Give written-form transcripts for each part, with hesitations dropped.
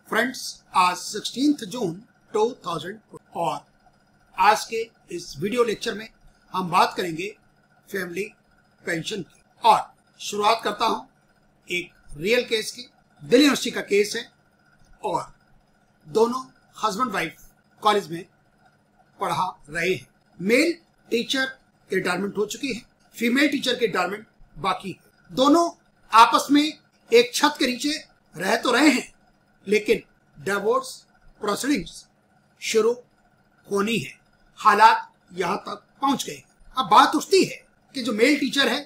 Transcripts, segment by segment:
Friends, आज 16 जून 2000 और आज के इस वीडियो लेक्चर में हम बात करेंगे फैमिली पेंशन की। और शुरुआत करता हूं एक रियल केस की। दिल्ली यूनिवर्सिटी का केस है और दोनों हस्बैंड वाइफ कॉलेज में पढ़ा रहे हैं। मेल टीचर की रिटायरमेंट हो चुकी है, फीमेल टीचर की रिटायरमेंट बाकी है। दोनों आपस में एक छत के नीचे रह तो रहे हैं, लेकिन डिवोर्स प्रोसीडिंग्स शुरू होनी है। हालात यहां तक पहुंच गए। अब बात उठती है कि जो मेल टीचर है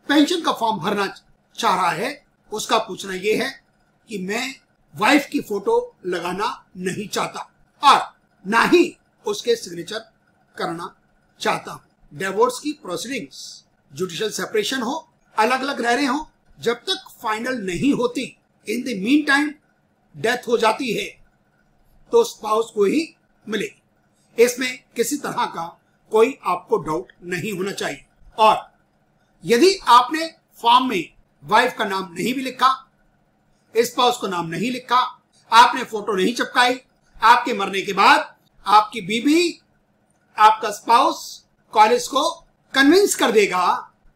पेंशन का फॉर्म भरना चाह रहा है, उसका पूछना यह है कि मैं वाइफ की फोटो लगाना नहीं चाहता और ना ही उसके सिग्नेचर करना चाहता हूं। डिवोर्स की प्रोसीडिंग्स, जुडिशियल सेपरेशन हो, अलग अलग रह रहे हो, जब तक फाइनल नहीं होती, in the mean time death हो जाती है तो स्पाउस को ही मिलेगी। इसमें किसी तरह का कोई आपको डाउट नहीं होना चाहिए। और यदि आपने फॉर्म में वाइफ का नाम नहीं भी लिखा, स्पाउस का नाम नहीं लिखा, आपने फोटो नहीं चिपकाई, आपके मरने के बाद आपकी बीवी, आपका स्पाउस कॉलेज को कन्विंस कर देगा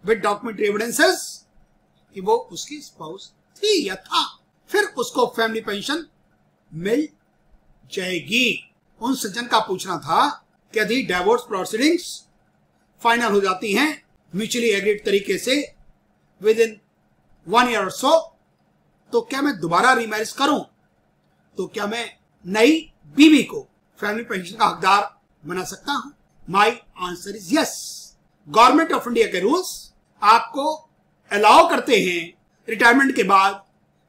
विद डॉक्यूमेंट्री एविडेंसेस कि वो उसकी स्पाउस थी या था, फिर उसको फैमिली पेंशन मिल जाएगी। उन सज्जन का पूछना था कि यदि डिवोर्स प्रोसीडिंग्स फाइनल हो जाती हैं म्यूचुअली एग्रीड तरीके से विद इन 1 ईयर और सो, तो क्या मैं दोबारा रीमैरिज करूं? तो क्या मैं नई बीवी को फैमिली पेंशन का हकदार बना सकता हूं? My answer is yes. Government of India के रूल्स आपको अलाउ करते हैं रिटायरमेंट के बाद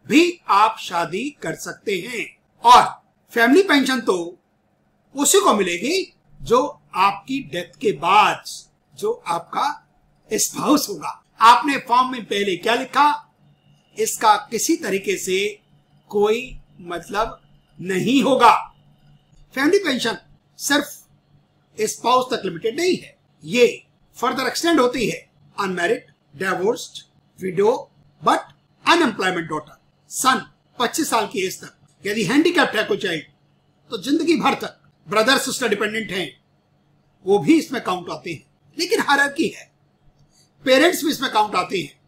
भी आप शादी कर सकते हैं। और फैमिली पेंशन तो उसी को मिलेगी जो आपकी डेथ के बाद जो आपका स्पाउस होगा। आपने फॉर्म में पहले क्या लिखा, इसका किसी तरीके से कोई मतलब नहीं होगा। फैमिली पेंशन सिर्फ स्पाउस तक लिमिटेड नहीं है, ये फर्दर एक्सटेंड होती है unmarried, divorced, widow but unemployment daughter, son 25 साल की एज तक। यदि हैंडीकैप्ड है कोई चाइल्ड तो जिंदगी भर तक। ब्रदर सिस्टर डिपेंडेंट हैं, वो भी इसमें काउंट आते हैं, लेकिन हायरार्की है। पेरेंट्स भी इसमें काउंट आते हैं,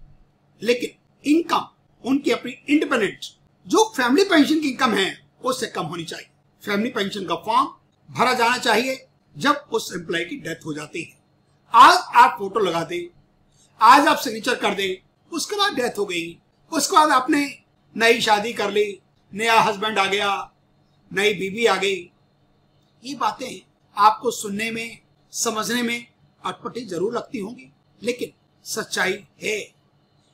लेकिन इनकम उनकी अपनी इंडिपेंडेंट जो फैमिली पेंशन की इनकम है उससे कम होनी चाहिए। फैमिली पेंशन का फॉर्म भरा जाना चाहिए जब उस एम्प्लॉय की डेथ हो जाती है। आज आप फोटो लगा दें, आज आप सिग्नेचर कर दें, उसके बाद डेथ हो गई, उसके बाद आपने नई शादी कर ली, नया हस्बैंड आ गया, नई बीवी आ गई, ये बातें आपको सुनने में समझने में अटपटी जरूर लगती होंगी, लेकिन सच्चाई है,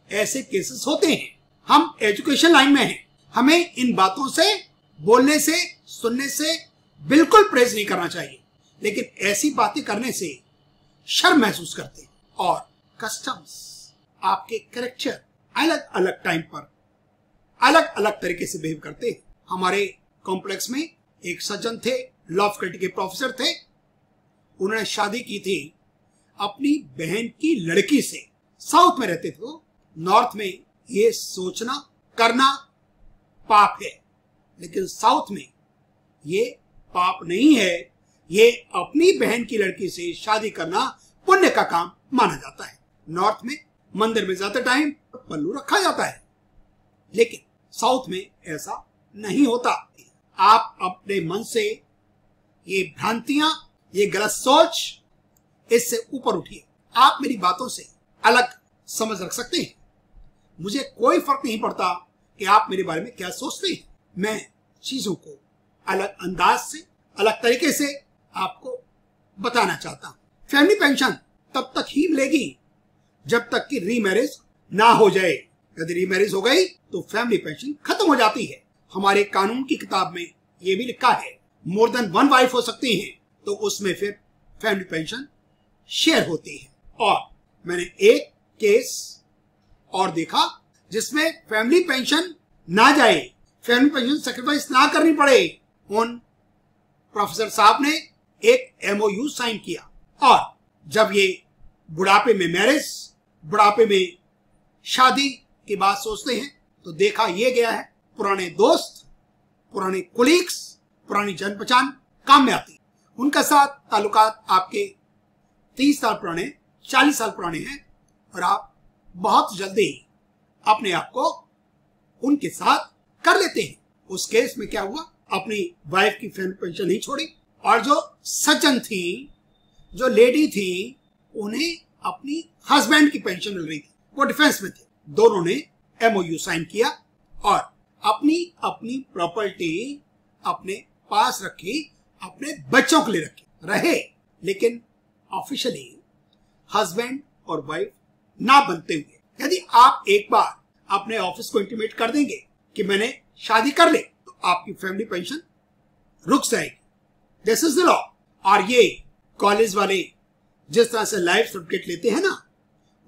ऐसे केसेस होते हैं। हम एजुकेशन लाइन में हैं, हमें इन बातों से बोलने से सुनने से बिल्कुल प्रेज नहीं करना चाहिए, लेकिन ऐसी बातें करने से शर्म महसूस करते हैं। और कस्टम्स, आपके कैरेक्टर अलग अलग टाइम पर अलग अलग तरीके से बिहेव करते हैं। हमारे कॉम्प्लेक्स में एक सज्जन थे, लॉ फैकल्टी के प्रोफेसर थे। उन्होंने शादी की थी अपनी बहन की लड़की से। साउथ में रहते थे वो। नॉर्थ में ये सोचना करना पाप है, लेकिन साउथ में ये पाप नहीं है। ये अपनी बहन की लड़की से शादी करना पुण्य का काम माना जाता है। नॉर्थ में मंदिर में जाते टाइम पल्लू रखा जाता है, लेकिन साउथ में ऐसा नहीं होता। आप अपने मन से ये भ्रांतियां, ये गलत सोच, इससे ऊपर उठिए। आप मेरी बातों से अलग समझ रख सकते हैं, मुझे कोई फर्क नहीं पड़ता कि आप मेरे बारे में क्या सोचते हैं। मैं चीजों को अलग अंदाज से, अलग तरीके से आपको बताना चाहता हूं। फैमिली पेंशन तब तक ही मिलेगी जब तक कि रीमैरिज ना हो जाए। यदि रीमैरिज हो गई तो फैमिली पेंशन खत्म हो जाती है। हमारे कानून की किताब में यह भी लिखा है मोर देन 1 वाइफ हो सकती है तो उसमें फिर फैमिली पेंशन शेयर होती है। और मैंने एक केस और देखा जिसमें फैमिली पेंशन ना जाए, फैमिली पेंशन सेक्रीफाइस ना करनी पड़े। उन प्रोफेसर साहब ने एक MOU साइन किया और जब ये बुढ़ापे में मैरिज, बुढ़ापे में शादी की बात सोचते हैं तो देखा ये गया है पुराने दोस्त, पुराने कोलीग्स, पुरानी जान पहचान काम में आती है। उनका साथ ताल्लुकात आपके 30 साल पुराने, 40 साल पुराने हैं और आप बहुत जल्दी अपने आप को उनके साथ कर लेते हैं। उस केस में क्या हुआ, अपनी वाइफ की फैमिली पेंशन नहीं छोड़ी और जो सज्जन थी, जो लेडी थी, उन्हें अपनी हस्बैंड की पेंशन मिल रही थी। वो डिफेंस में थे। दोनों ने MOU साइन किया और अपनी अपनी प्रॉपर्टी अपने पास रखी, अपने बच्चों के लिए रहे, लेकिन ऑफिशियली हस्बैंड और वाइफ ना बनते हुए यदि आप एक बार अपने ऑफिस को इंटीमेट कर देंगे कि मैंने शादी कर ले, तो आपकी फैमिली पेंशन रुक जाएगी। This is the law. और ये कॉलेज वाले जिस तरह से लाइफ सर्टिफिकेट लेते हैं ना,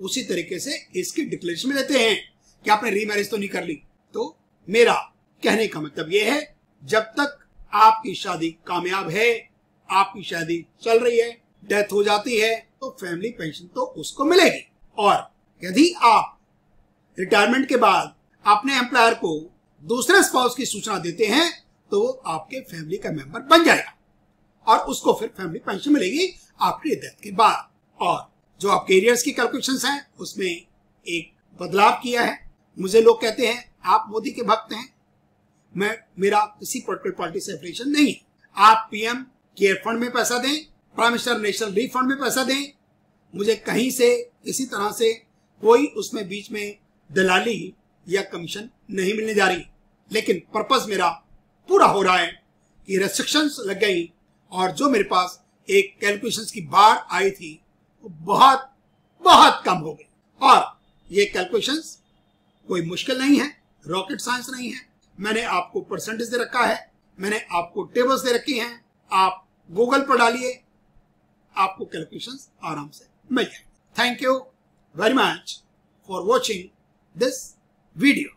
उसी तरीके से इसकी डिक्लेरेशन में लेते हैं कि आपने रीमैरिज तो नहीं कर ली। तो मेरा कहने का मतलब ये है, जब तक आपकी शादी कामयाब है, आपकी शादी चल रही है, डेथ हो जाती है, तो फैमिली पेंशन तो उसको मिलेगी। और यदि आप रिटायरमेंट के बाद अपने एम्प्लॉयर को दूसरे स्पाउस की सूचना देते हैं, तो वो आपके फैमिली का मेंबर बन जाएगा और उसको फिर फैमिली पेंशन मिलेगी आपकी डेथ के बाद। और जो आपके एरियर्स की कैलकुलेशंस हैं, उसमें एक बदलाव किया है। मुझे लोग कहते हैं आप मोदी के भक्त हैं। मेरा किसी पॉलिटिकल पार्टी से एफिलिएशन नहीं है। आप PM केयर फंड में पैसा दें, prime minister national relief fund में पैसा दें, मुझे कहीं से किसी तरह से कोई उसमें बीच में दलाली या कमीशन नहीं मिलने जा रही। लेकिन पर्पस मेरा पूरा हो रहा है कि रेस्ट्रिक्शंस लग गई और जो मेरे पास एक कैलकुलेशंस की बाढ़ आई थी वो बहुत बहुत कम हो गई। और ये कैलकुलेशंस कोई मुश्किल नहीं है, रॉकेट साइंस नहीं है। मैंने आपको परसेंटेज दे रखा है, मैंने आपको टेबल्स दे रखी हैं, आप गूगल पर डालिए, आपको कैलकुलेशंस आराम से मिल जाए। Thank you very much for watching this video.